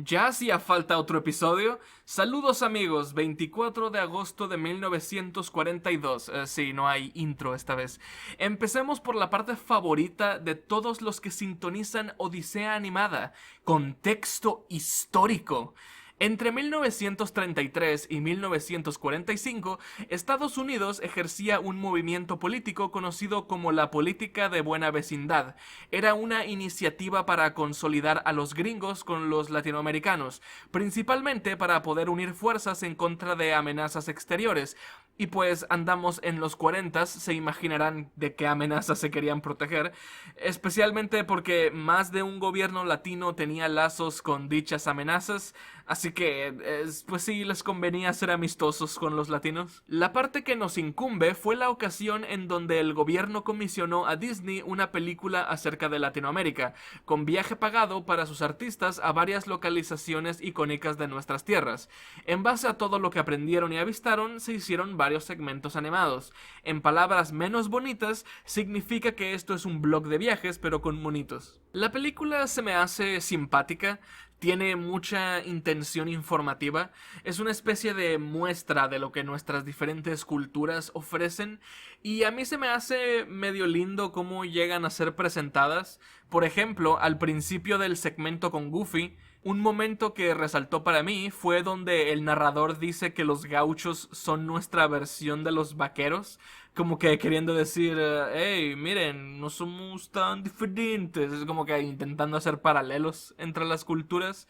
Ya hacía falta otro episodio. Saludos amigos, 24 de agosto de 1942. Sí, no hay intro esta vez. Empecemos por la parte favorita de todos los que sintonizan Odisea Animada, contexto histórico. Entre 1933 y 1945, Estados Unidos ejercía un movimiento político conocido como la política de buena vecindad. Era una iniciativa para consolidar a los gringos con los latinoamericanos, principalmente para poder unir fuerzas en contra de amenazas exteriores. Y pues andamos en los 40, se imaginarán de qué amenazas se querían proteger, especialmente porque más de un gobierno latino tenía lazos con dichas amenazas, así que pues sí les convenía ser amistosos con los latinos. La parte que nos incumbe fue la ocasión en donde el gobierno comisionó a Disney una película acerca de Latinoamérica, con viaje pagado para sus artistas a varias localizaciones icónicas de nuestras tierras. En base a todo lo que aprendieron y avistaron, se hicieron varios segmentos animados. En palabras menos bonitas, significa que esto es un blog de viajes, pero con monitos. La película se me hace simpática, tiene mucha intención informativa, es una especie de muestra de lo que nuestras diferentes culturas ofrecen y a mí se me hace medio lindo cómo llegan a ser presentadas. Por ejemplo, al principio del segmento con Goofy, un momento que resaltó para mí fue donde el narrador dice que los gauchos son nuestra versión de los vaqueros, como que queriendo decir, hey, miren, no somos tan diferentes, es como que intentando hacer paralelos entre las culturas.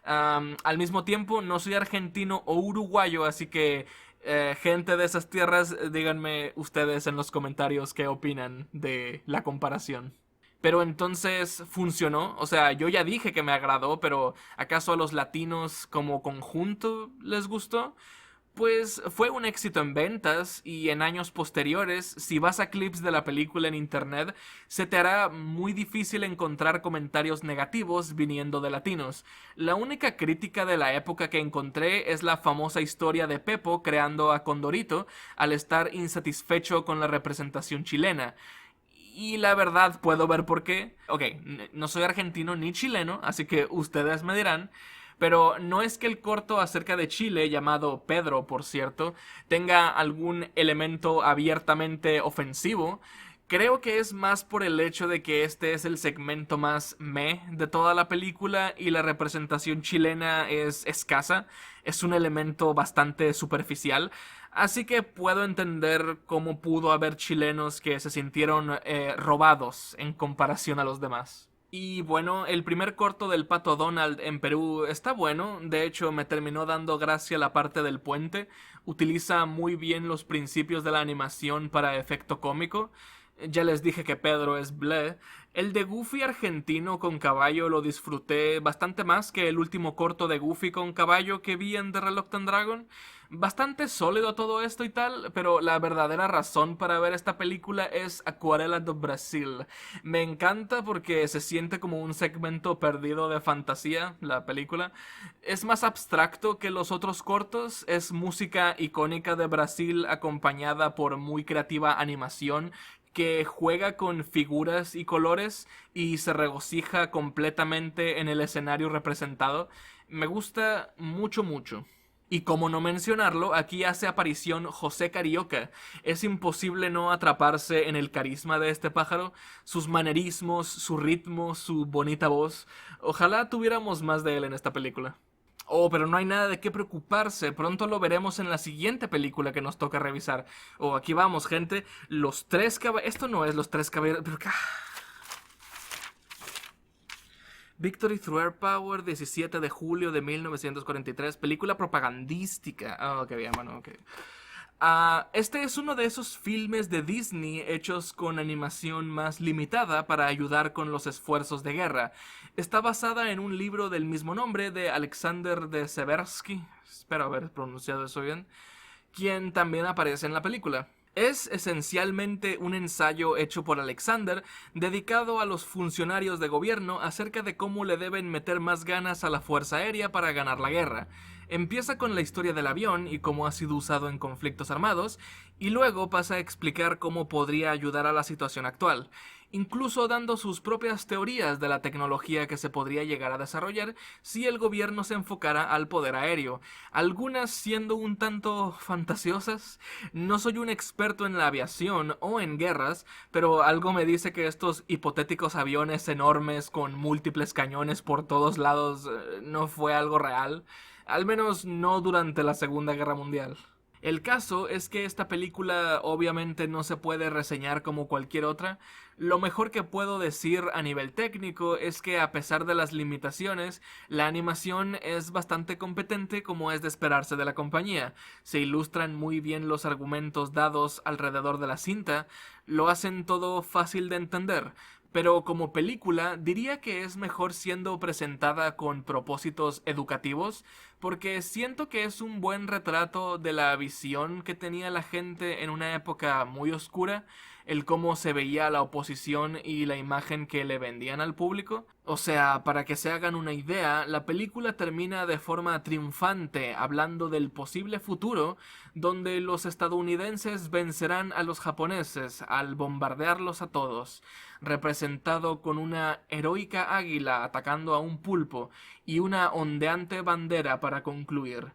Al mismo tiempo, no soy argentino o uruguayo, así que gente de esas tierras, díganme ustedes en los comentarios qué opinan de la comparación. Pero entonces funcionó, o sea, yo ya dije que me agradó, pero ¿acaso a los latinos como conjunto les gustó? Pues fue un éxito en ventas y en años posteriores, si vas a clips de la película en internet, se te hará muy difícil encontrar comentarios negativos viniendo de latinos. La única crítica de la época que encontré es la famosa historia de Pepo creando a Condorito al estar insatisfecho con la representación chilena. Y la verdad puedo ver por qué. Ok, no soy argentino ni chileno, así que ustedes me dirán. Pero no es que el corto acerca de Chile, llamado Pedro, por cierto, tenga algún elemento abiertamente ofensivo. Creo que es más por el hecho de que este es el segmento más meh de toda la película y la representación chilena es escasa, es un elemento bastante superficial, así que puedo entender cómo pudo haber chilenos que se sintieron robados en comparación a los demás. Y bueno, el primer corto del Pato Donald en Perú está bueno, de hecho me terminó dando gracia la parte del puente, utiliza muy bien los principios de la animación para efecto cómico. Ya les dije que Pedro es bleh. El de Goofy argentino con caballo lo disfruté bastante más que el último corto de Goofy con caballo que vi en The Reluctant Dragon. Bastante sólido todo esto y tal, pero la verdadera razón para ver esta película es Acuarela do Brasil. Me encanta porque se siente como un segmento perdido de fantasía, la película. Es más abstracto que los otros cortos, es música icónica de Brasil acompañada por muy creativa animación que juega con figuras y colores y se regocija completamente en el escenario representado. Me gusta mucho, mucho. Y como no mencionarlo, aquí hace aparición José Carioca. Es imposible no atraparse en el carisma de este pájaro, sus manerismos, su ritmo, su bonita voz. Ojalá tuviéramos más de él en esta película. Oh, pero no hay nada de qué preocuparse. Pronto lo veremos en la siguiente película que nos toca revisar. Oh, aquí vamos, gente. Los tres caballeros... Esto no es los tres caballeros... Pero... Victory Through Air Power, 17 de julio de 1943. Película propagandística. Ah, ok, bien, bueno, ok. Este es uno de esos filmes de Disney hechos con animación más limitada para ayudar con los esfuerzos de guerra. Está basada en un libro del mismo nombre de Alexander de Seversky, espero haber pronunciado eso bien, quien también aparece en la película. Es esencialmente un ensayo hecho por Alexander dedicado a los funcionarios de gobierno acerca de cómo le deben meter más ganas a la Fuerza Aérea para ganar la guerra. Empieza con la historia del avión y cómo ha sido usado en conflictos armados, y luego pasa a explicar cómo podría ayudar a la situación actual. incluso dando sus propias teorías de la tecnología que se podría llegar a desarrollar si el gobierno se enfocara al poder aéreo, algunas siendo un tanto fantasiosas. No soy un experto en la aviación o en guerras, pero algo me dice que estos hipotéticos aviones enormes con múltiples cañones por todos lados no fue algo real, al menos no durante la Segunda Guerra Mundial. El caso es que esta película obviamente no se puede reseñar como cualquier otra. Lo mejor que puedo decir a nivel técnico es que, a pesar de las limitaciones, la animación es bastante competente, como es de esperarse de la compañía. Se ilustran muy bien los argumentos dados alrededor de la cinta, lo hacen todo fácil de entender. Pero como película diría que es mejor siendo presentada con propósitos educativos, porque siento que es un buen retrato de la visión que tenía la gente en una época muy oscura, el cómo se veía la oposición y la imagen que le vendían al público. O sea, para que se hagan una idea, la película termina de forma triunfante hablando del posible futuro donde los estadounidenses vencerán a los japoneses al bombardearlos a todos, representado con una heroica águila atacando a un pulpo y una ondeante bandera para concluir.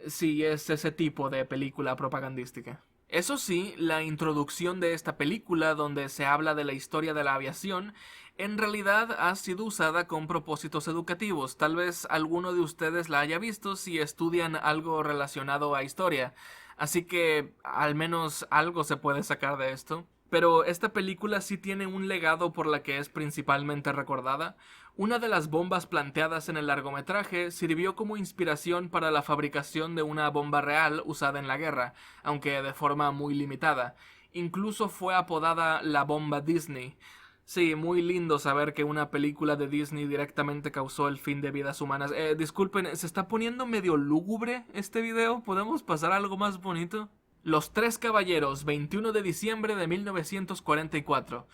Sí, es ese tipo de película propagandística. Eso sí, la introducción de esta película, donde se habla de la historia de la aviación, en realidad ha sido usada con propósitos educativos. Tal vez alguno de ustedes la haya visto si estudian algo relacionado a historia. Así que al menos algo se puede sacar de esto. Pero esta película sí tiene un legado por la que es principalmente recordada. Una de las bombas planteadas en el largometraje sirvió como inspiración para la fabricación de una bomba real usada en la guerra, aunque de forma muy limitada. Incluso fue apodada la bomba Disney. Sí, muy lindo saber que una película de Disney directamente causó el fin de vidas humanas. Disculpen, ¿se está poniendo medio lúgubre este video? ¿Podemos pasar a algo más bonito? Los Tres Caballeros, 21 de diciembre de 1944.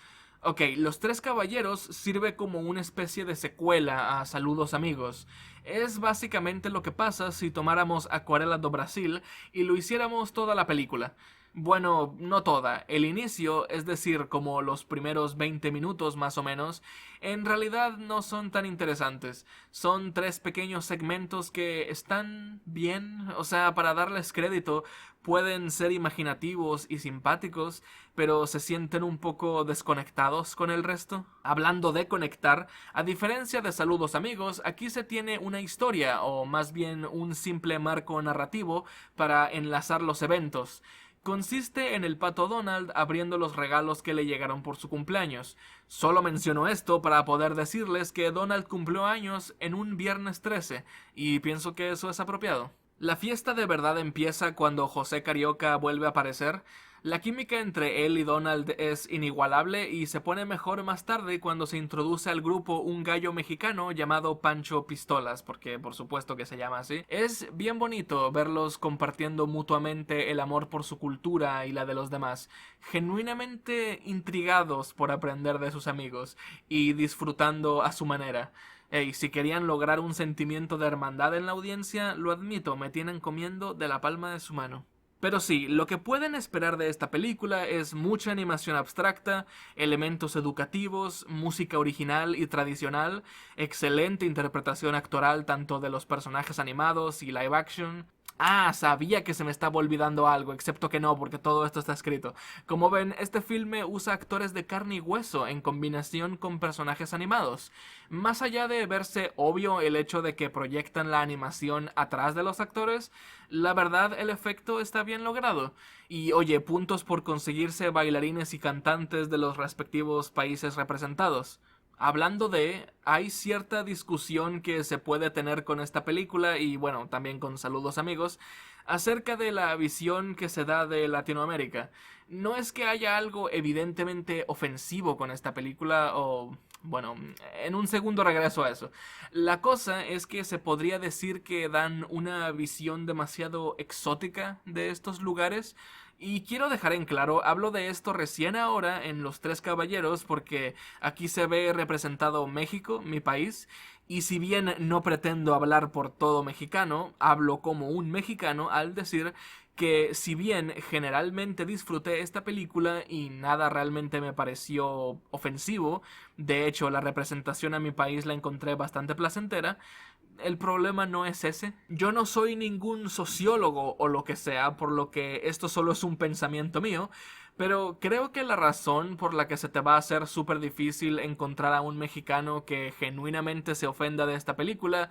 Ok, Los Tres Caballeros sirve como una especie de secuela a Saludos Amigos. Es básicamente lo que pasa si tomáramos Acuarela do Brasil y lo hiciéramos toda la película. Bueno, no toda. El inicio, es decir, como los primeros 20 minutos más o menos, en realidad no son tan interesantes. Son tres pequeños segmentos que están bien, o sea, para darles crédito, pueden ser imaginativos y simpáticos, pero se sienten un poco desconectados con el resto. Hablando de conectar, a diferencia de Saludos Amigos, aquí se tiene una historia, o más bien un simple marco narrativo para enlazar los eventos. Consiste en el Pato Donald abriendo los regalos que le llegaron por su cumpleaños. Solo menciono esto para poder decirles que Donald cumplió años en un viernes 13, y pienso que eso es apropiado. La fiesta de verdad empieza cuando José Carioca vuelve a aparecer. La química entre él y Donald es inigualable y se pone mejor más tarde cuando se introduce al grupo un gallo mexicano llamado Pancho Pistolas, porque por supuesto que se llama así. Es bien bonito verlos compartiendo mutuamente el amor por su cultura y la de los demás, genuinamente intrigados por aprender de sus amigos y disfrutando a su manera. Hey, si querían lograr un sentimiento de hermandad en la audiencia, lo admito, me tienen comiendo de la palma de su mano. Pero sí, lo que pueden esperar de esta película es mucha animación abstracta, elementos educativos, música original y tradicional, excelente interpretación actoral tanto de los personajes animados y live action. Ah, sabía que se me estaba olvidando algo, excepto que no, porque todo esto está escrito. Como ven, este filme usa actores de carne y hueso en combinación con personajes animados. Más allá de verse obvio el hecho de que proyectan la animación atrás de los actores, la verdad el efecto está bien logrado. Y oye, puntos por conseguirse bailarines y cantantes de los respectivos países representados. Hablando de, hay cierta discusión que se puede tener con esta película y bueno, también con Saludos Amigos, acerca de la visión que se da de Latinoamérica. No es que haya algo evidentemente ofensivo con esta película o... Bueno, en un segundo regreso a eso. La cosa es que se podría decir que dan una visión demasiado exótica de estos lugares. Y quiero dejar en claro, hablo de esto recién ahora en Los Tres Caballeros porque aquí se ve representado México, mi país, y si bien no pretendo hablar por todo mexicano, hablo como un mexicano al decir que si bien generalmente disfruté esta película y nada realmente me pareció ofensivo, de hecho la representación a mi país la encontré bastante placentera, el problema no es ese. Yo no soy ningún sociólogo o lo que sea, por lo que esto solo es un pensamiento mío, pero creo que la razón por la que se te va a hacer súper difícil encontrar a un mexicano que genuinamente se ofenda de esta película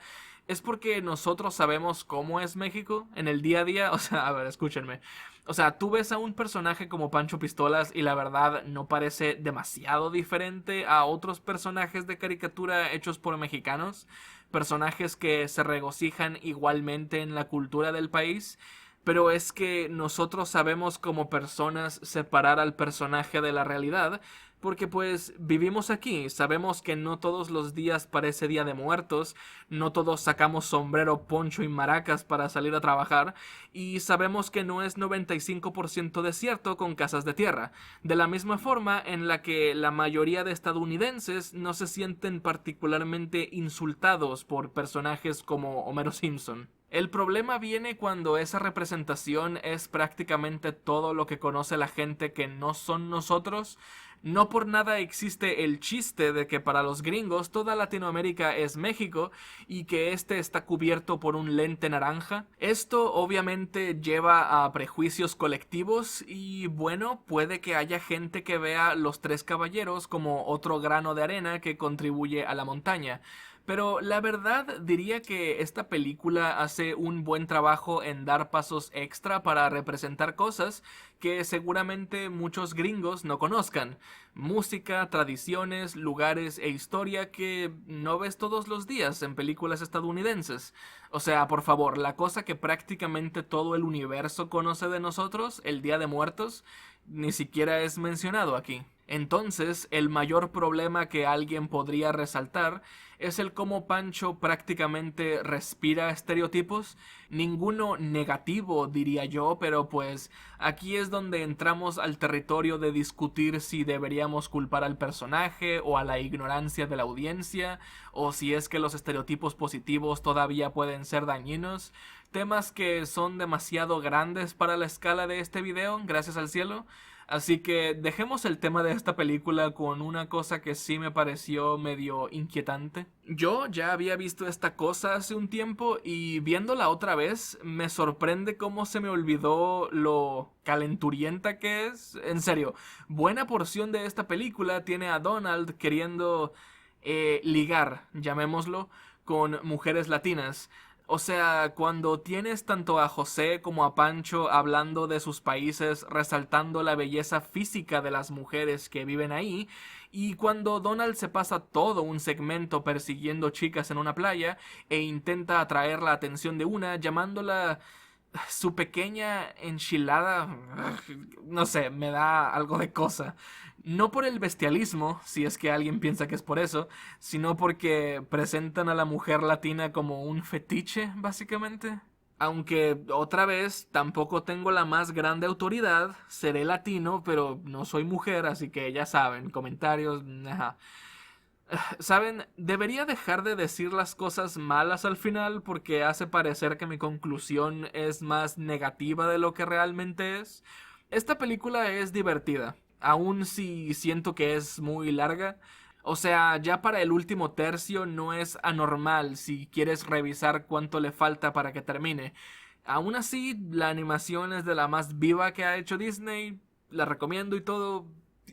es porque nosotros sabemos cómo es México en el día a día. O sea, a ver, escúchenme. O sea, tú ves a un personaje como Pancho Pistolas y la verdad no parece demasiado diferente a otros personajes de caricatura hechos por mexicanos, personajes que se regocijan igualmente en la cultura del país, pero es que nosotros sabemos como personas separar al personaje de la realidad, porque pues vivimos aquí, sabemos que no todos los días parece Día de Muertos, no todos sacamos sombrero, poncho y maracas para salir a trabajar, y sabemos que no es 95% desierto con casas de tierra, de la misma forma en la que la mayoría de estadounidenses no se sienten particularmente insultados por personajes como Homero Simpson. El problema viene cuando esa representación es prácticamente todo lo que conoce la gente que no son nosotros. No por nada existe el chiste de que para los gringos toda Latinoamérica es México y que este está cubierto por un lente naranja. Esto obviamente lleva a prejuicios colectivos y bueno, puede que haya gente que vea Los Tres Caballeros como otro grano de arena que contribuye a la montaña. Pero la verdad diría que esta película hace un buen trabajo en dar pasos extra para representar cosas que seguramente muchos gringos no conozcan. Música, tradiciones, lugares e historia que no ves todos los días en películas estadounidenses. O sea, por favor, la cosa que prácticamente todo el universo conoce de nosotros, el Día de Muertos, ni siquiera es mencionado aquí. Entonces, el mayor problema que alguien podría resaltar es el cómo Pancho prácticamente respira estereotipos, ninguno negativo diría yo, pero pues aquí es donde entramos al territorio de discutir si deberíamos culpar al personaje o a la ignorancia de la audiencia, o si es que los estereotipos positivos todavía pueden ser dañinos, temas que son demasiado grandes para la escala de este video, gracias al cielo. Así que dejemos el tema de esta película con una cosa que sí me pareció medio inquietante. Yo ya había visto esta cosa hace un tiempo y viéndola otra vez me sorprende cómo se me olvidó lo calenturienta que es. En serio, buena porción de esta película tiene a Donald queriendo ligar, llamémoslo, con mujeres latinas. O sea, cuando tienes tanto a José como a Pancho hablando de sus países, resaltando la belleza física de las mujeres que viven ahí, y cuando Donald se pasa todo un segmento persiguiendo chicas en una playa e intenta atraer la atención de una, llamándola su pequeña enchilada, no sé, me da algo de cosa. No por el bestialismo, si es que alguien piensa que es por eso, sino porque presentan a la mujer latina como un fetiche, básicamente. Aunque, otra vez, tampoco tengo la más grande autoridad, seré latino, pero no soy mujer, así que ya saben, comentarios, ajá. Saben, debería dejar de decir las cosas malas al final porque hace parecer que mi conclusión es más negativa de lo que realmente es. Esta película es divertida, aun si siento que es muy larga. O sea, ya para el último tercio no es anormal si quieres revisar cuánto le falta para que termine. Aún así, la animación es de la más viva que ha hecho Disney, la recomiendo y todo.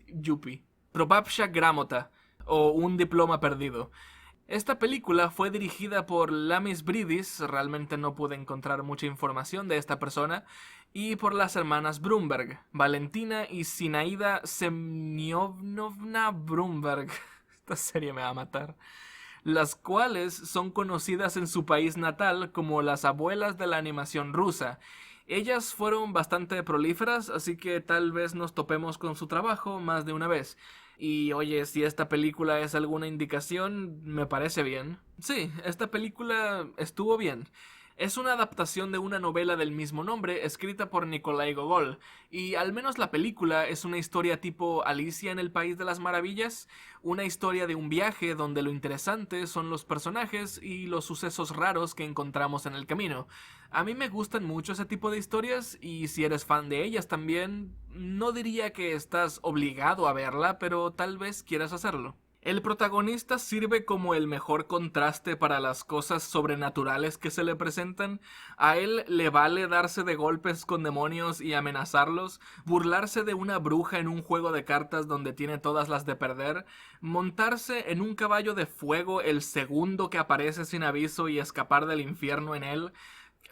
Yupi. Probabsha Gramota o Un diploma perdido. Esta película fue dirigida por Lamis Bridis, realmente no pude encontrar mucha información de esta persona, y por las hermanas Brumberg, Valentina y Sinaida Semyonovna Brumberg. Esta serie me va a matar. Las cuales son conocidas en su país natal como las abuelas de la animación rusa. Ellas fueron bastante prolíferas, así que tal vez nos topemos con su trabajo más de una vez. Y oye, si esta película es alguna indicación, me parece bien. Sí, esta película estuvo bien. Es una adaptación de una novela del mismo nombre escrita por Nikolai Gogol, y al menos la película es una historia tipo Alicia en el País de las Maravillas, una historia de un viaje donde lo interesante son los personajes y los sucesos raros que encontramos en el camino. A mí me gustan mucho ese tipo de historias y si eres fan de ellas también, no diría que estás obligado a verla, pero tal vez quieras hacerlo. El protagonista sirve como el mejor contraste para las cosas sobrenaturales que se le presentan. A él le vale darse de golpes con demonios y amenazarlos, burlarse de una bruja en un juego de cartas donde tiene todas las de perder, montarse en un caballo de fuego el segundo que aparece sin aviso y escapar del infierno en él.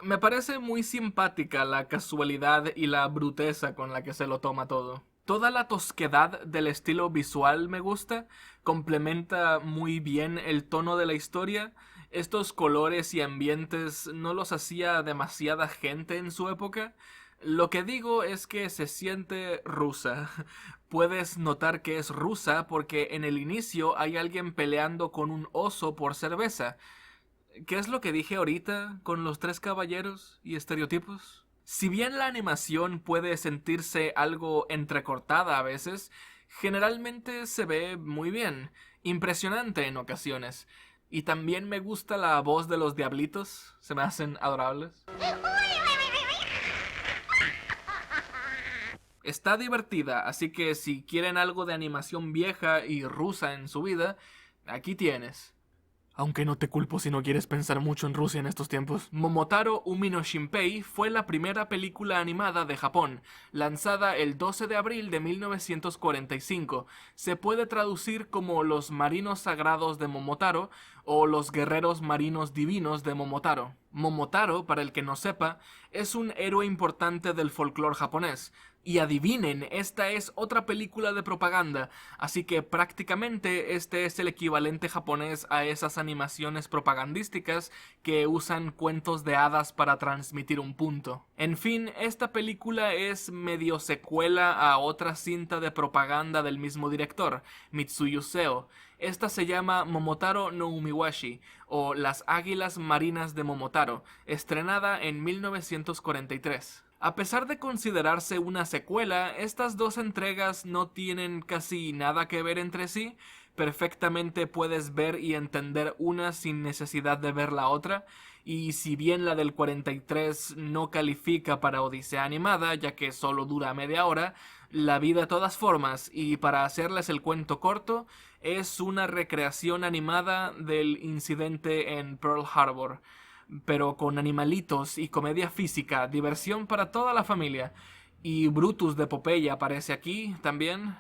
Me parece muy simpática la casualidad y la bruteza con la que se lo toma todo. Toda la tosquedad del estilo visual me gusta, complementa muy bien el tono de la historia. Estos colores y ambientes no los hacía demasiada gente en su época. Lo que digo es que se siente rusa. Puedes notar que es rusa porque en el inicio hay alguien peleando con un oso por cerveza. ¿Qué es lo que dije ahorita con los tres caballeros y estereotipos? Si bien la animación puede sentirse algo entrecortada a veces, generalmente se ve muy bien, impresionante en ocasiones. Y también me gusta la voz de los diablitos, se me hacen adorables. Está divertida, así que si quieren algo de animación vieja y rusa en su vida, aquí tienes. Aunque no te culpo si no quieres pensar mucho en Rusia en estos tiempos. Momotaro Umi no Shinpei fue la primera película animada de Japón, lanzada el 12 de abril de 1945. Se puede traducir como Los Marinos Sagrados de Momotaro o Los Guerreros Marinos Divinos de Momotaro. Momotaro, para el que no sepa, es un héroe importante del folclore japonés. Y adivinen, esta es otra película de propaganda, así que prácticamente este es el equivalente japonés a esas animaciones propagandísticas que usan cuentos de hadas para transmitir un punto. En fin, esta película es medio secuela a otra cinta de propaganda del mismo director, Mitsuyo Seo. Esta se llama Momotaro no Umiwashi, o Las Águilas Marinas de Momotaro, estrenada en 1943. A pesar de considerarse una secuela, estas dos entregas no tienen casi nada que ver entre sí. Perfectamente puedes ver y entender una sin necesidad de ver la otra, y si bien la del 43 no califica para Odisea animada, ya que solo dura media hora, la vi de todas formas, y para hacerles el cuento corto, es una recreación animada del incidente en Pearl Harbor, pero con animalitos y comedia física, diversión para toda la familia. Y Brutus de Popeye aparece aquí también,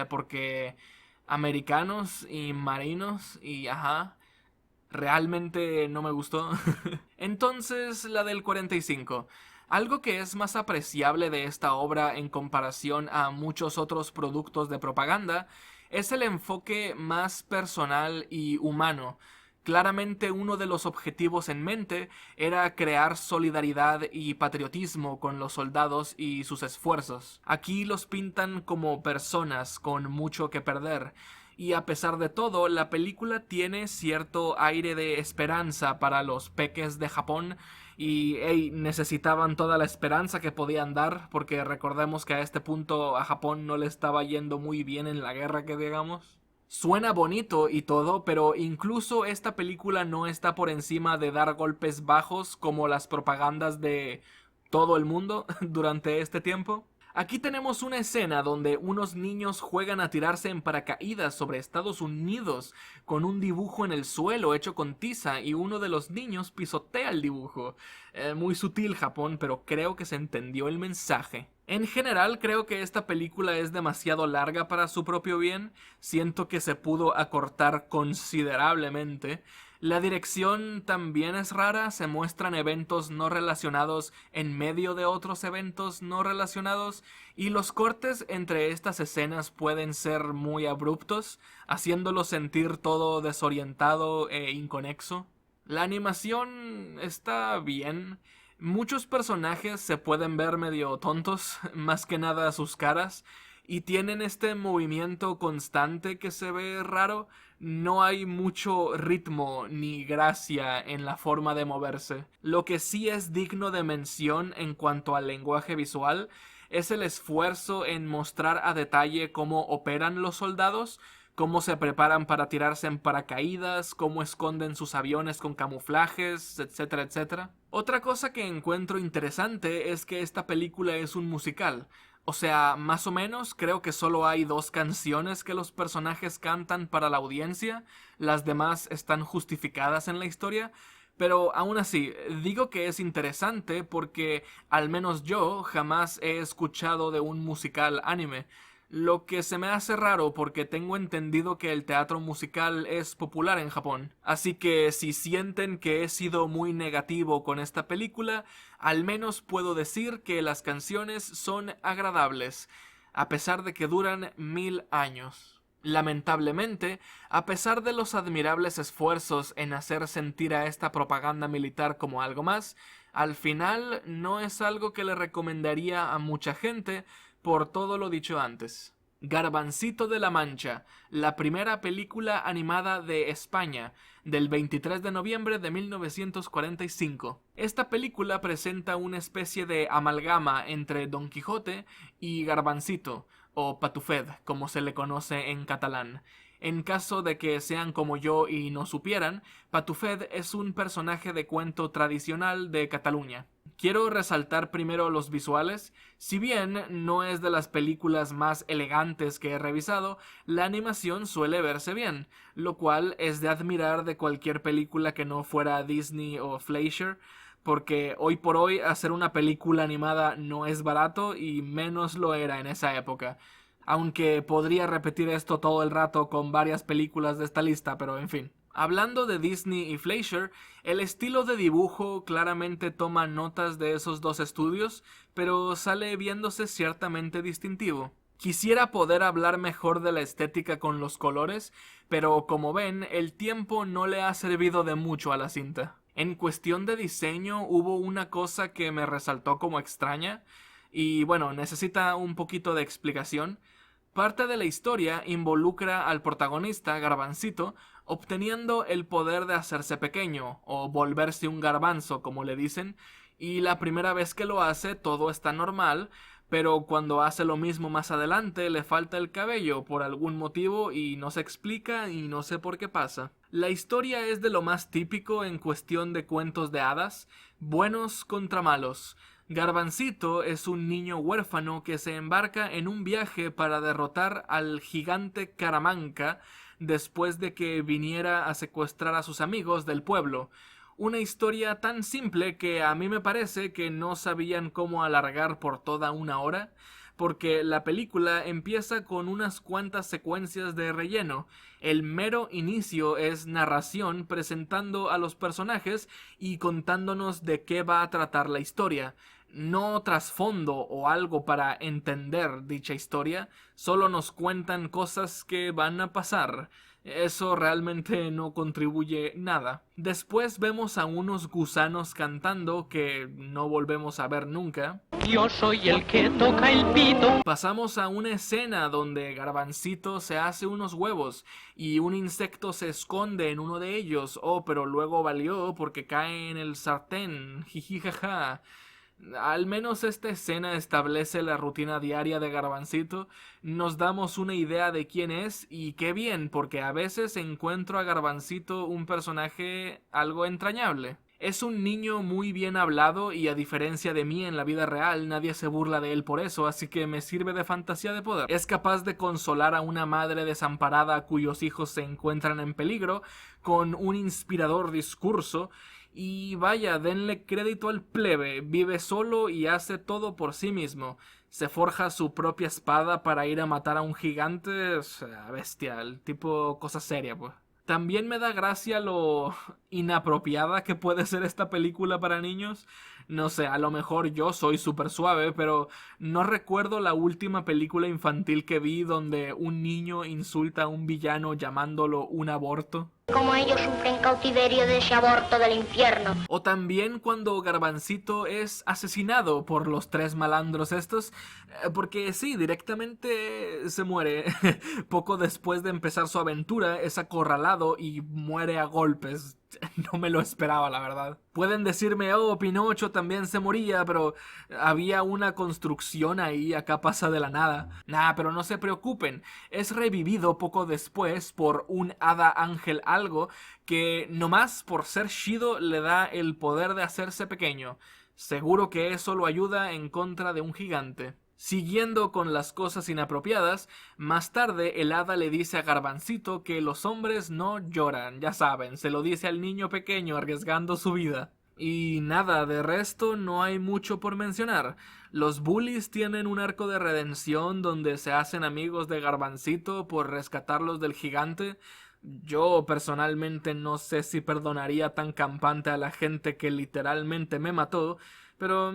porque americanos y marinos y ajá, realmente no me gustó. Entonces, la del 45. Algo que es más apreciable de esta obra en comparación a muchos otros productos de propaganda es el enfoque más personal y humano. Claramente uno de los objetivos en mente era crear solidaridad y patriotismo con los soldados y sus esfuerzos. Aquí los pintan como personas con mucho que perder, y a pesar de todo, la película tiene cierto aire de esperanza para los peques de Japón y necesitaban toda la esperanza que podían dar, porque recordemos que a este punto a Japón no le estaba yendo muy bien en la guerra, que digamos. Suena bonito y todo, pero incluso esta película no está por encima de dar golpes bajos como las propagandas de todo el mundo durante este tiempo. Aquí tenemos una escena donde unos niños juegan a tirarse en paracaídas sobre Estados Unidos con un dibujo en el suelo hecho con tiza y uno de los niños pisotea el dibujo. Muy sutil Japón, pero creo que se entendió el mensaje. En general creo que esta película es demasiado larga para su propio bien. Siento que se pudo acortar considerablemente. La dirección también es rara, se muestran eventos no relacionados en medio de otros eventos no relacionados y los cortes entre estas escenas pueden ser muy abruptos, haciéndolo sentir todo desorientado e inconexo. La animación está bien. Muchos personajes se pueden ver medio tontos, más que nada sus caras, y tienen este movimiento constante que se ve raro. No hay mucho ritmo ni gracia en la forma de moverse. Lo que sí es digno de mención en cuanto al lenguaje visual es el esfuerzo en mostrar a detalle cómo operan los soldados, cómo se preparan para tirarse en paracaídas, cómo esconden sus aviones con camuflajes, etcétera, etcétera. Otra cosa que encuentro interesante es que esta película es un musical. O sea, más o menos, creo que solo hay 2 canciones que los personajes cantan para la audiencia, las demás están justificadas en la historia, pero aún así, digo que es interesante porque al menos yo jamás he escuchado de un musical anime, lo que se me hace raro porque tengo entendido que el teatro musical es popular en Japón. Así que si sienten que he sido muy negativo con esta película, al menos puedo decir que las canciones son agradables, a pesar de que duran 1000 años. Lamentablemente, a pesar de los admirables esfuerzos en hacer sentir a esta propaganda militar como algo más, al final no es algo que le recomendaría a mucha gente por todo lo dicho antes. Garbancito de la Mancha, la primera película animada de España, del 23 de noviembre de 1945. Esta película presenta una especie de amalgama entre Don Quijote y Garbancito, o Patufet, como se le conoce en catalán. En caso de que sean como yo y no supieran, Patufet es un personaje de cuento tradicional de Cataluña. Quiero resaltar primero los visuales. Si bien no es de las películas más elegantes que he revisado, la animación suele verse bien, lo cual es de admirar de cualquier película que no fuera Disney o Fleischer, porque hoy por hoy hacer una película animada no es barato y menos lo era en esa época. Aunque podría repetir esto todo el rato con varias películas de esta lista, pero en fin. Hablando de Disney y Fleischer, el estilo de dibujo claramente toma notas de esos 2 estudios, pero sale viéndose ciertamente distintivo. Quisiera poder hablar mejor de la estética con los colores, pero como ven, el tiempo no le ha servido de mucho a la cinta. En cuestión de diseño hubo una cosa que me resaltó como extraña, y bueno, necesita un poquito de explicación. Parte de la historia involucra al protagonista, Garbancito, obteniendo el poder de hacerse pequeño, o volverse un garbanzo, como le dicen, y la primera vez que lo hace todo está normal, pero cuando hace lo mismo más adelante le falta el cabello por algún motivo y no se explica y no sé por qué pasa. La historia es de lo más típico en cuestión de cuentos de hadas, buenos contra malos. Garbancito es un niño huérfano que se embarca en un viaje para derrotar al gigante Caramanca después de que viniera a secuestrar a sus amigos del pueblo. Una historia tan simple que a mí me parece que no sabían cómo alargar por toda una hora, porque la película empieza con unas cuantas secuencias de relleno. El mero inicio es narración presentando a los personajes y contándonos de qué va a tratar la historia. No trasfondo o algo para entender dicha historia, solo nos cuentan cosas que van a pasar. Eso realmente no contribuye nada. Después vemos a unos gusanos cantando que no volvemos a ver nunca. Yo soy el que toca el pito. Pasamos a una escena donde Garbancito se hace unos huevos y un insecto se esconde en uno de ellos. Oh, pero luego valió porque cae en el sartén. Jijijaja. Al menos esta escena establece la rutina diaria de Garbancito, nos damos una idea de quién es y qué bien, porque a veces encuentro a Garbancito un personaje algo entrañable. Es un niño muy bien hablado y a diferencia de mí en la vida real nadie se burla de él por eso, así que me sirve de fantasía de poder. Es capaz de consolar a una madre desamparada cuyos hijos se encuentran en peligro con un inspirador discurso. Y vaya, denle crédito al plebe, vive solo y hace todo por sí mismo. Se forja su propia espada para ir a matar a un gigante, o sea, bestia, el tipo cosa seria, pues. También me da gracia lo inapropiada que puede ser esta película para niños. No sé, a lo mejor yo soy súper suave, pero no recuerdo la última película infantil que vi donde un niño insulta a un villano llamándolo un aborto. Como ellos sufren cautiverio de ese aborto del infierno. O también cuando Garbancito es asesinado por los tres malandros estos, porque sí, directamente se muere. Poco después de empezar su aventura es acorralado y muere a golpes. No me lo esperaba, la verdad. Pueden decirme, oh, Pinocho también se moría, pero había una construcción ahí, acá pasa de la nada. Nah, pero no se preocupen, es revivido poco después por un hada ángel algo que nomás por ser Shido le da el poder de hacerse pequeño. Seguro que eso lo ayuda en contra de un gigante. Siguiendo con las cosas inapropiadas, más tarde el hada le dice a Garbancito que los hombres no lloran, ya saben, se lo dice al niño pequeño arriesgando su vida. Y nada, de resto no hay mucho por mencionar. Los bullies tienen un arco de redención donde se hacen amigos de Garbancito por rescatarlos del gigante. Yo personalmente no sé si perdonaría tan campante a la gente que literalmente me mató, pero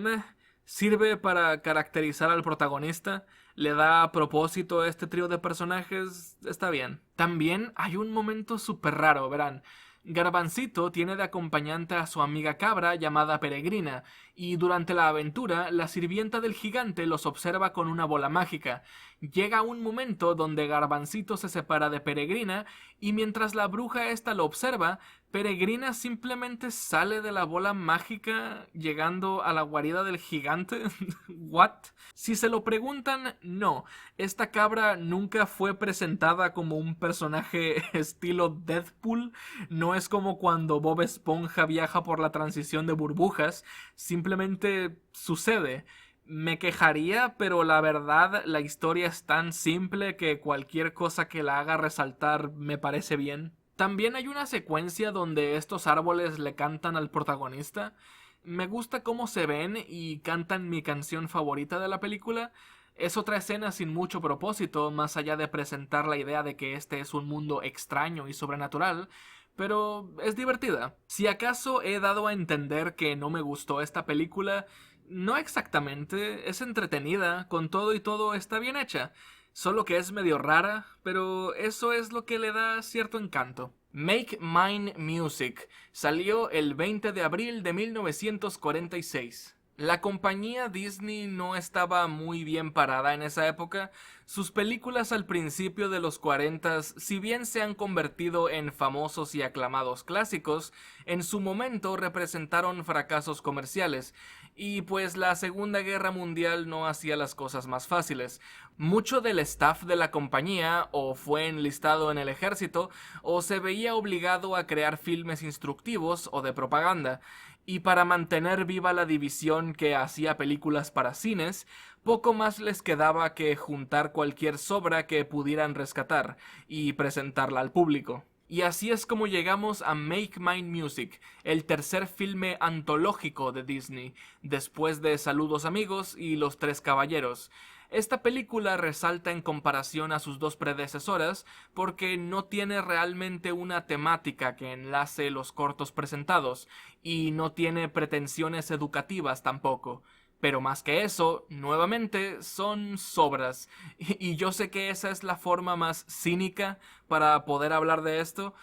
sirve para caracterizar al protagonista, le da propósito a este trío de personajes, está bien. También hay un momento súper raro, verán. Garbancito tiene de acompañante a su amiga cabra llamada Peregrina, y durante la aventura la sirvienta del gigante los observa con una bola mágica. Llega un momento donde Garbancito se separa de Peregrina y mientras la bruja esta lo observa, Peregrina simplemente sale de la bola mágica llegando a la guarida del gigante. ¿What? Si se lo preguntan, no. Esta cabra nunca fue presentada como un personaje estilo Deadpool. No es como cuando Bob Esponja viaja por la transición de burbujas. Simplemente sucede. Me quejaría, pero la verdad la historia es tan simple que cualquier cosa que la haga resaltar me parece bien. También hay una secuencia donde estos árboles le cantan al protagonista. Me gusta cómo se ven y cantan mi canción favorita de la película. Es otra escena sin mucho propósito, más allá de presentar la idea de que este es un mundo extraño y sobrenatural, pero es divertida. Si acaso he dado a entender que no me gustó esta película, no exactamente, es entretenida, con todo y todo está bien hecha. Solo que es medio rara, pero eso es lo que le da cierto encanto. Make Mine Music salió el 20 de abril de 1946. La compañía Disney no estaba muy bien parada en esa época. Sus películas al principio de los 40, si bien se han convertido en famosos y aclamados clásicos, en su momento representaron fracasos comerciales. Y pues la Segunda Guerra Mundial no hacía las cosas más fáciles. Mucho del staff de la compañía o fue enlistado en el ejército o se veía obligado a crear filmes instructivos o de propaganda. Y para mantener viva la división que hacía películas para cines, poco más les quedaba que juntar cualquier sobra que pudieran rescatar y presentarla al público. Y así es como llegamos a Make Mine Music, el tercer filme antológico de Disney, después de Saludos Amigos y Los Tres Caballeros. Esta película resalta en comparación a sus dos predecesoras porque no tiene realmente una temática que enlace los cortos presentados y no tiene pretensiones educativas tampoco. Pero más que eso, nuevamente, son sobras. Y yo sé que esa es la forma más cínica para poder hablar de esto.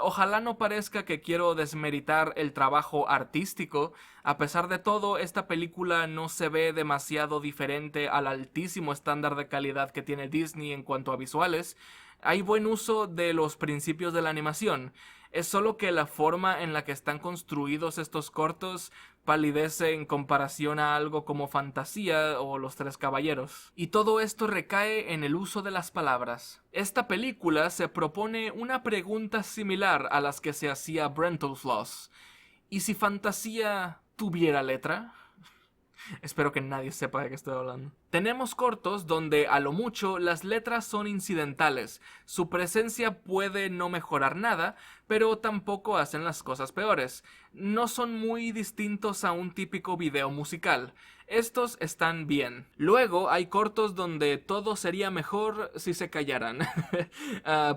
Ojalá no parezca que quiero desmeritar el trabajo artístico. A pesar de todo, esta película no se ve demasiado diferente al altísimo estándar de calidad que tiene Disney en cuanto a visuales. Hay buen uso de los principios de la animación. Es solo que la forma en la que están construidos estos cortos palidece en comparación a algo como Fantasía o Los Tres Caballeros. Y todo esto recae en el uso de las palabras. Esta película se propone una pregunta similar a las que se hacía Brentalfloss. ¿Y si Fantasía tuviera letra? Espero que nadie sepa de qué estoy hablando. Tenemos cortos donde a lo mucho las letras son incidentales. Su presencia puede no mejorar nada, pero tampoco hacen las cosas peores. No son muy distintos a un típico video musical. Estos están bien. Luego hay cortos donde todo sería mejor si se callaran.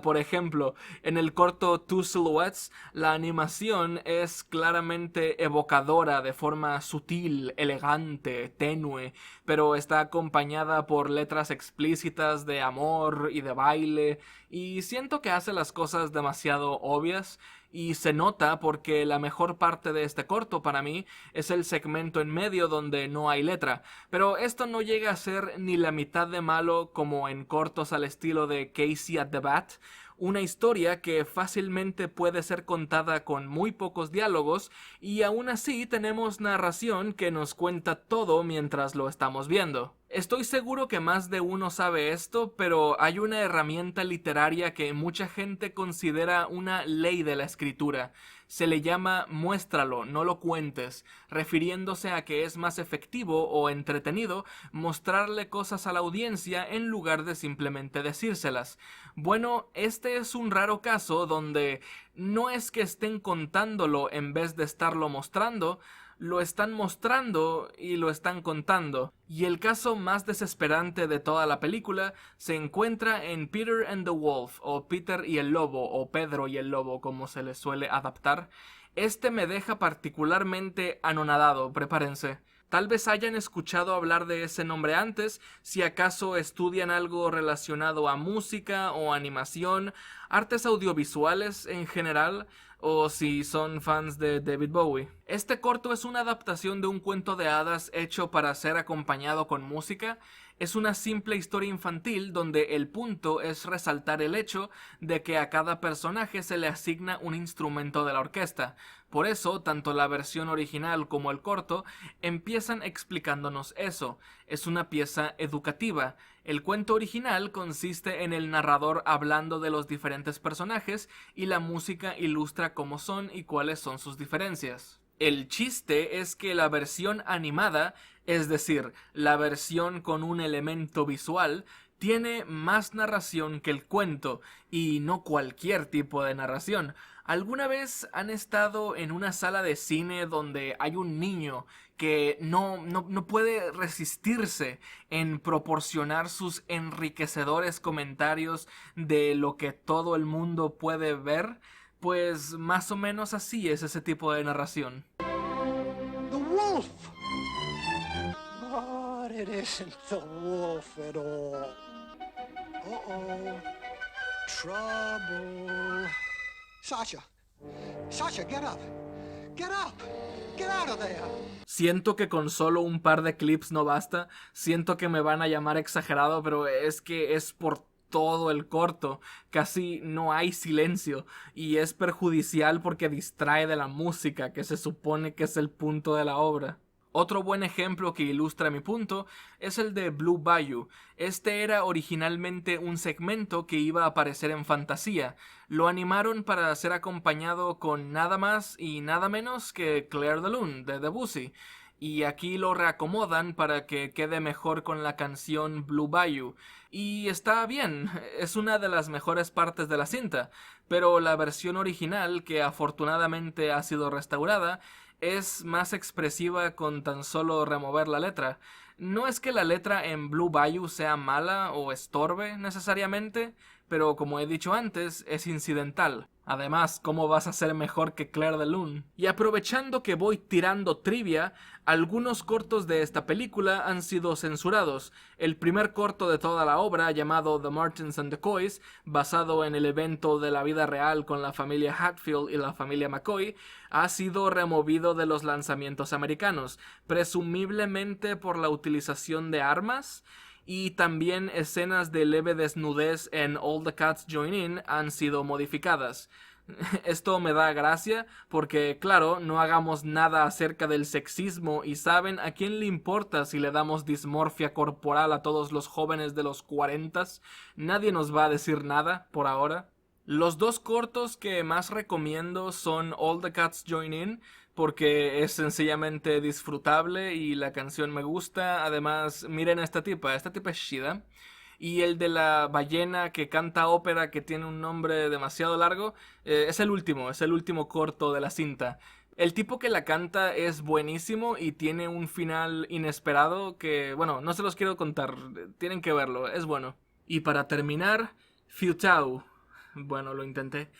Por ejemplo, en el corto Two Silhouettes, la animación es claramente evocadora de forma sutil, elegante, tenue, pero está acompañada por letras explícitas de amor y de baile, y siento que hace las cosas demasiado obvias y se nota porque la mejor parte de este corto para mí es el segmento en medio donde no hay letra, pero esto no llega a ser ni la mitad de malo como en cortos al estilo de Casey at the Bat, una historia que fácilmente puede ser contada con muy pocos diálogos y aún así tenemos narración que nos cuenta todo mientras lo estamos viendo. Estoy seguro que más de uno sabe esto, pero hay una herramienta literaria que mucha gente considera una ley de la escritura. Se le llama muéstralo, no lo cuentes, refiriéndose a que es más efectivo o entretenido mostrarle cosas a la audiencia en lugar de simplemente decírselas. Bueno, este es un raro caso donde no es que estén contándolo en vez de estarlo mostrando, lo están mostrando y lo están contando. Y el caso más desesperante de toda la película se encuentra en Peter and the Wolf, o Peter y el Lobo, o Pedro y el Lobo, como se le suele adaptar. Este me deja particularmente anonadado, prepárense. Tal vez hayan escuchado hablar de ese nombre antes, si acaso estudian algo relacionado a música o animación, artes audiovisuales en general, o si son fans de David Bowie. Este corto es una adaptación de un cuento de hadas hecho para ser acompañado con música. Es una simple historia infantil donde el punto es resaltar el hecho de que a cada personaje se le asigna un instrumento de la orquesta. Por eso, tanto la versión original como el corto empiezan explicándonos eso. Es una pieza educativa. El cuento original consiste en el narrador hablando de los diferentes personajes y la música ilustra cómo son y cuáles son sus diferencias. El chiste es que la versión animada, es decir, la versión con un elemento visual, tiene más narración que el cuento, y no cualquier tipo de narración. ¿Alguna vez han estado en una sala de cine donde hay un niño que no puede resistirse en proporcionar sus enriquecedores comentarios de lo que todo el mundo puede ver? Pues más o menos así es ese tipo de narración. The wolf! But it isn't the wolf at all. Uh-oh. Trouble. Sasha! Sasha, get up! Get up! Get out of there! Siento que con solo un par de clips no basta. Siento que me van a llamar exagerado, pero es que es por todo el corto. Casi no hay silencio y es perjudicial porque distrae de la música, que se supone que es el punto de la obra. Otro buen ejemplo que ilustra mi punto es el de Blue Bayou. Este era originalmente un segmento que iba a aparecer en Fantasía. Lo animaron para ser acompañado con nada más y nada menos que Clair de Lune de Debussy. Y aquí lo reacomodan para que quede mejor con la canción Blue Bayou. Y está bien, es una de las mejores partes de la cinta, pero la versión original, que afortunadamente ha sido restaurada, es más expresiva con tan solo remover la letra. No es que la letra en Blue Bayou sea mala o estorbe necesariamente, pero como he dicho antes, es incidental. Además, ¿cómo vas a ser mejor que Clair de Lune? Y aprovechando que voy tirando trivia, algunos cortos de esta película han sido censurados. El primer corto de toda la obra, llamado The Martins and the Coys, basado en el evento de la vida real con la familia Hatfield y la familia McCoy, ha sido removido de los lanzamientos americanos, presumiblemente por la utilización de armas. Y también escenas de leve desnudez en All the Cats Join In han sido modificadas. Esto me da gracia porque, claro, no hagamos nada acerca del sexismo y ¿saben a quién le importa si le damos dismorfia corporal a todos los jóvenes de los 40s? Nadie nos va a decir nada por ahora. Los dos cortos que más recomiendo son All the Cats Join In, porque es sencillamente disfrutable y la canción me gusta. Además, miren a esta tipa es chida. Y el de la ballena que canta ópera, que tiene un nombre demasiado largo, es el último corto de la cinta. El tipo que la canta es buenísimo y tiene un final inesperado que, bueno, no se los quiero contar, tienen que verlo, es bueno. Y para terminar, Futau. Bueno, lo intenté.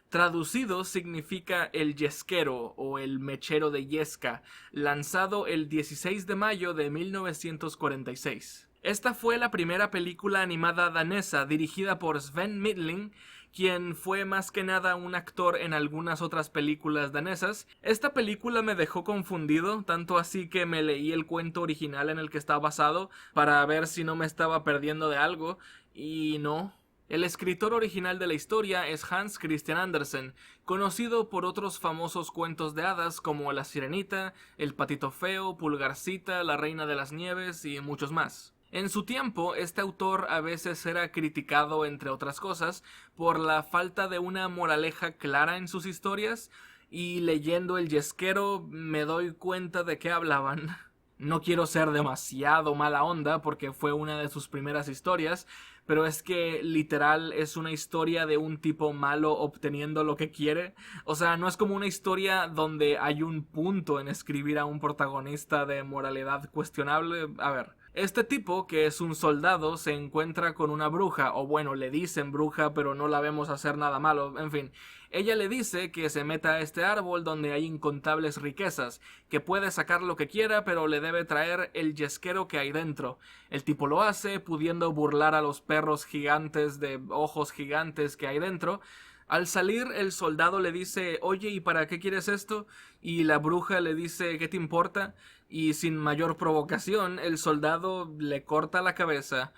Traducido significa el yesquero o el mechero de Yesca, lanzado el 16 de mayo de 1946. Esta fue la primera película animada danesa dirigida por Sven Midling, quien fue más que nada un actor en algunas otras películas danesas. Esta película me dejó confundido, tanto así que me leí el cuento original en el que está basado para ver si no me estaba perdiendo de algo, y no. El escritor original de la historia es Hans Christian Andersen, conocido por otros famosos cuentos de hadas como La Sirenita, El Patito Feo, Pulgarcita, La Reina de las Nieves y muchos más. En su tiempo, este autor a veces era criticado, entre otras cosas, por la falta de una moraleja clara en sus historias, y leyendo El Yesquero me doy cuenta de qué hablaban. No quiero ser demasiado mala onda porque fue una de sus primeras historias, pero es que literal es una historia de un tipo malo obteniendo lo que quiere. O sea, no es como una historia donde hay un punto en escribir a un protagonista de moralidad cuestionable. A ver, este tipo, que es un soldado, se encuentra con una bruja, o bueno, le dicen bruja, pero no la vemos hacer nada malo, en fin. Ella le dice que se meta a este árbol donde hay incontables riquezas, que puede sacar lo que quiera, pero le debe traer el yesquero que hay dentro. El tipo lo hace, pudiendo burlar a los perros gigantes de ojos gigantes que hay dentro. Al salir, el soldado le dice, oye, ¿y para qué quieres esto? Y la bruja le dice, ¿qué te importa? Y sin mayor provocación, el soldado le corta la cabeza.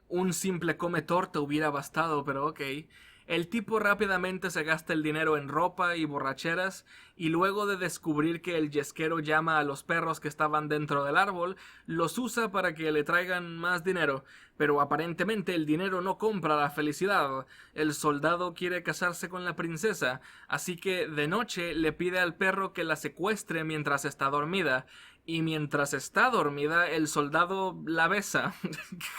Un simple come torta hubiera bastado, pero ok. El tipo rápidamente se gasta el dinero en ropa y borracheras, y luego de descubrir que el yesquero llama a los perros que estaban dentro del árbol, los usa para que le traigan más dinero. Pero aparentemente el dinero no compra la felicidad. El soldado quiere casarse con la princesa, así que de noche le pide al perro que la secuestre mientras está dormida. Y mientras está dormida, el soldado la besa.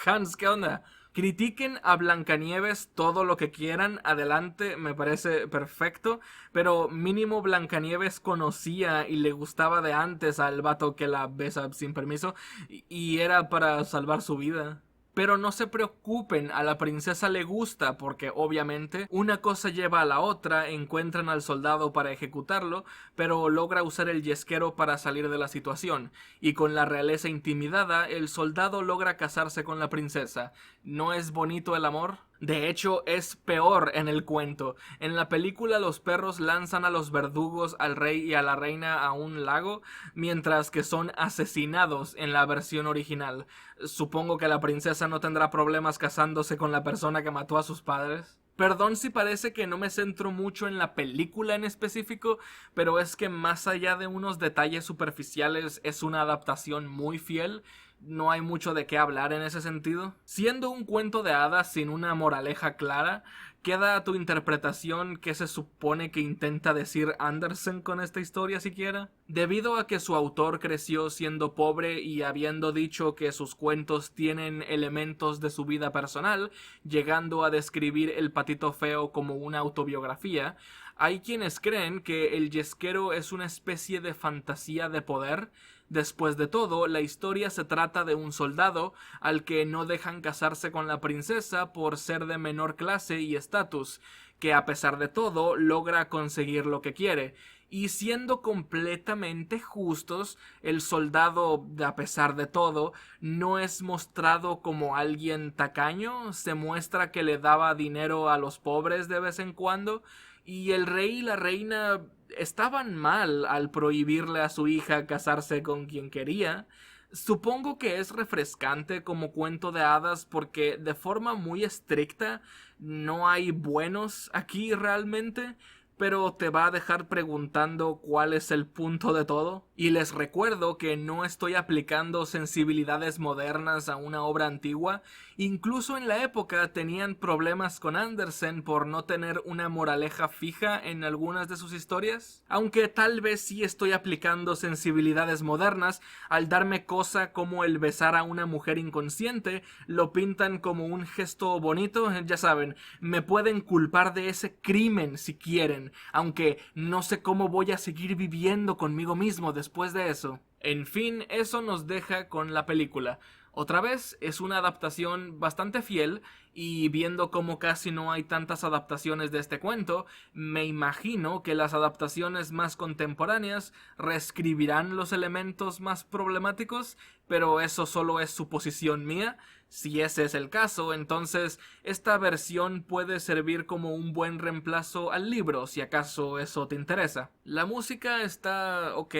Hans, ¿qué onda? Critiquen a Blancanieves todo lo que quieran, adelante, me parece perfecto, pero mínimo Blancanieves conocía y le gustaba de antes al vato que la besa sin permiso, y era para salvar su vida. Pero no se preocupen, a la princesa le gusta porque obviamente una cosa lleva a la otra, encuentran al soldado para ejecutarlo, pero logra usar el yesquero para salir de la situación, y con la realeza intimidada, el soldado logra casarse con la princesa. ¿No es bonito el amor? De hecho, es peor en el cuento. En la película los perros lanzan a los verdugos, al rey y a la reina a un lago, mientras que son asesinados en la versión original. Supongo que la princesa no tendrá problemas casándose con la persona que mató a sus padres. Perdón si parece que no me centro mucho en la película en específico, pero es que más allá de unos detalles superficiales es una adaptación muy fiel. No hay mucho de qué hablar en ese sentido. Siendo un cuento de hadas sin una moraleja clara, queda a tu interpretación qué se supone que intenta decir Andersen con esta historia siquiera. Debido a que su autor creció siendo pobre y habiendo dicho que sus cuentos tienen elementos de su vida personal, llegando a describir El Patito Feo como una autobiografía, hay quienes creen que el yesquero es una especie de fantasía de poder. Después de todo, la historia se trata de un soldado al que no dejan casarse con la princesa por ser de menor clase y estatus, que a pesar de todo logra conseguir lo que quiere. Y siendo completamente justos, el soldado, a pesar de todo, no es mostrado como alguien tacaño, se muestra que le daba dinero a los pobres de vez en cuando, y el rey y la reina estaban mal al prohibirle a su hija casarse con quien quería. Supongo que es refrescante como cuento de hadas porque de forma muy estricta no hay buenos aquí realmente, pero te va a dejar preguntando cuál es el punto de todo. Y les recuerdo que no estoy aplicando sensibilidades modernas a una obra antigua. Incluso en la época tenían problemas con Andersen por no tener una moraleja fija en algunas de sus historias. Aunque tal vez sí estoy aplicando sensibilidades modernas al darme cosa como el besar a una mujer inconsciente, lo pintan como un gesto bonito. Ya saben, me pueden culpar de ese crimen si quieren, aunque no sé cómo voy a seguir viviendo conmigo mismo después de eso. En fin, eso nos deja con la película. Otra vez, es una adaptación bastante fiel, y viendo cómo casi no hay tantas adaptaciones de este cuento, me imagino que las adaptaciones más contemporáneas reescribirán los elementos más problemáticos, pero eso solo es suposición mía. Si ese es el caso, entonces esta versión puede servir como un buen reemplazo al libro, si acaso eso te interesa. La música está ok.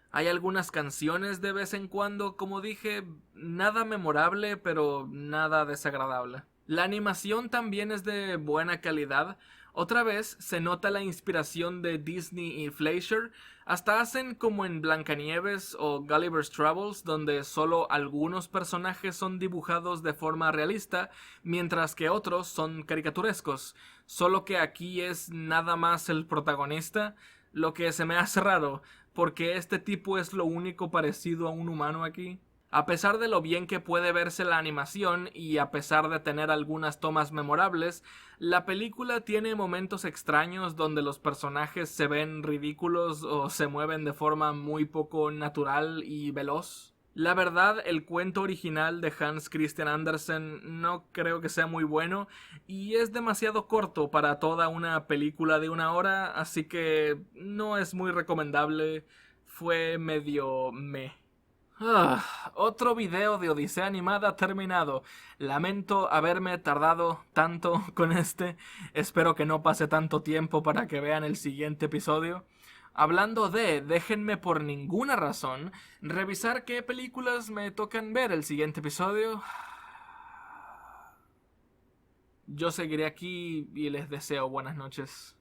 Hay algunas canciones de vez en cuando, como dije, nada memorable, pero nada desagradable. La animación también es de buena calidad. Otra vez se nota la inspiración de Disney y Fleischer. Hasta hacen como en Blancanieves o Gulliver's Travels, donde solo algunos personajes son dibujados de forma realista, mientras que otros son caricaturescos. Solo que aquí es nada más el protagonista, lo que se me hace raro, porque este tipo es lo único parecido a un humano aquí. A pesar de lo bien que puede verse la animación y a pesar de tener algunas tomas memorables, la película tiene momentos extraños donde los personajes se ven ridículos o se mueven de forma muy poco natural y veloz. La verdad, el cuento original de Hans Christian Andersen no creo que sea muy bueno y es demasiado corto para toda una película de 1 hora, así que no es muy recomendable. Fue medio meh. Otro video de Odisea Animada terminado. Lamento haberme tardado tanto con este. Espero que no pase tanto tiempo para que vean el siguiente episodio. Hablando de, déjenme por ninguna razón revisar qué películas me tocan ver el siguiente episodio. Yo seguiré aquí y les deseo buenas noches.